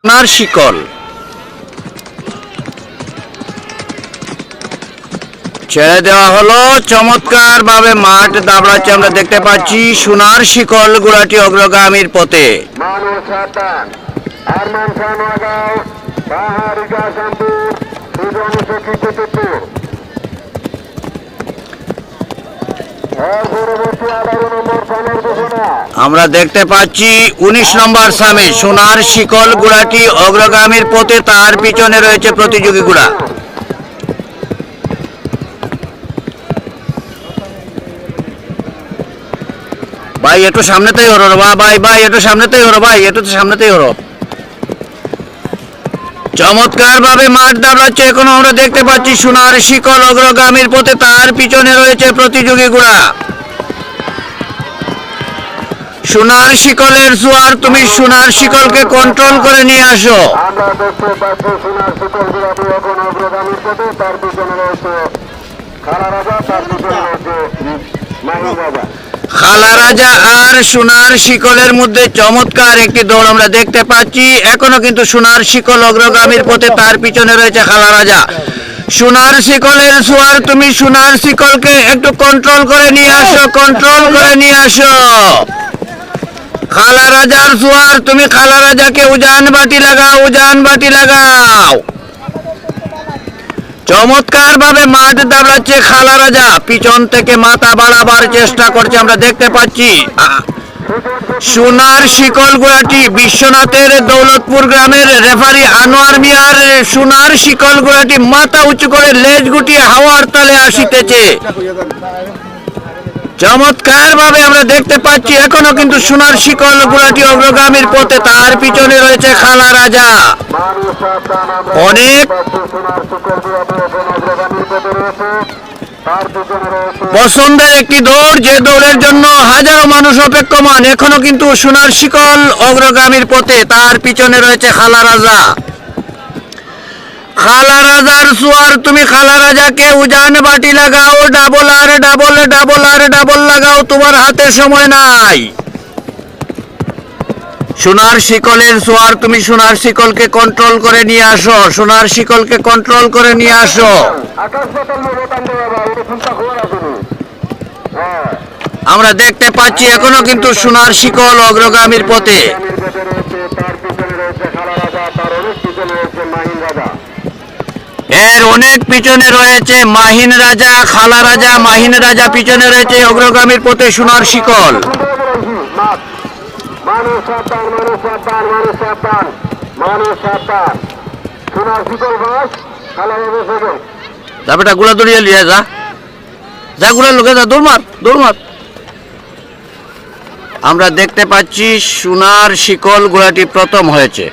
সোনার শিকল ছেড়ে দেওয়া হলো। চমৎকার ভাবে মাঠ দাবড়াচ্ছে আমরা দেখতে পাচ্ছি। সোনার শিকল ঘোড়াটি অগ্রগামীর পথে। আমরা দেখতে পাচ্ছি 19 নম্বর সামে সোনার শিকল ঘোড়াটি অগ্রগামীর পথে, তার পিছনে রয়েছে প্রতিযোগী ঘোড়া। ভাই একটু সামনেতেই হরো ভাই একটু সামনেতেই হরো একটু সামনেতেই হরো। চমৎকার ভাবে মাঠ দাবড়াচ্ছে। এখন আমরা দেখতে পাচ্ছি সোনার শিকল অগ্রগামীর পথে, তার পিছনে রয়েছে প্রতিযোগী ঘোড়া। সোনার শিকলের জোয়ার, তুমি সোনার শিকলকে কন্ট্রোল করে নিয়ে আসো। আমরা দেখতে পাচ্ছি সোনার শিকল ঘোড়াটি এখন অগ্রগামীর পথে, তার পিছনে রয়েছে খালা রাজা, তার পিছনে রয়েছে মাহিন রাজা। খালা রাজা আর সোনার শিকলের মধ্যে চমৎকার একটি দৌড় আমরা দেখতে পাচ্ছি। এখনো কিন্তু সোনার শিকল অগ্রগামীর পথে, তার পিছনে রয়েছে খালা রাজা। সোনার শিকলের জোয়ার, তুমি সোনার শিকলকে একটু কন্ট্রোল করে নিয়ে আসো, কন্ট্রোল করে নিয়ে আসো। খালা রাজার জোয়ার, তুমি খালা রাজাকে উজান বাটি লাগাও, উজান বাটি লাগাও। চমৎকার ভাবে মাঠ দাবড়াচ্ছে খালা রাজা, পিছন থেকে মাথা বাড়াবার চেষ্টা করছে আমরা দেখতে পাচ্ছি। সোনার শিকল ঘোড়াটি বিশ্বনাথের দৌলতপুর গ্রামের রেফারি আনোয়ার মিয়ার সোনার শিকল ঘোড়াটি মাথা উঁচু করে লেজ গুটিয়ে হাওয়ার তালে আসিতেছে। চমৎকার ভাবে আমরা দেখতে পাচ্ছি। এখনো কিন্তু সোনার শিকল ঘোড়াটি অগ্রগামীর পথে, তার পিছনে রয়েছে খালা রাজা। অনেক পছন্দের একটি দৌড়, যে দৌড়ের জন্য হাজারো মানুষ অপেক্ষমান। এখনো কিন্তু সোনার শিকল অগ্রগামীর পথে, তার পিছনে রয়েছে খালা রাজা। খালা রাজার জোয়ার, তুমি খালা রাজাকে উজান বাটি লাগাও, ডাবল আর ডাবল, ডাবল আর ডাবল লাগাও, তোমার হাতে সময় নাই। সোনার শিকলের জোয়ার, তুমি সোনার শিকলকে কন্ট্রোল করে নিয়ে আসো, সোনার শিকলকে কন্ট্রোল করে নিয়ে আসো। আমরা দেখতে পাচ্ছি এখনো কিন্তু সোনার শিকল অগ্রগামীর পথে। এর অনেক পিছনে রয়েছে মাহিন রাজা, খালা রাজা, মাহিন রাজা পিছনে রয়েছে অগ্রগামীর পথে সোনার শিকল। তারপরে গুলা দৌড়িয়ে লিয়ে যা, যা গুলা লোকে যা, দৌড় মার, দৌড় মার। আমরা দেখতে পাচ্ছি সোনার শিকল ঘোড়াটি প্রথম হয়েছে।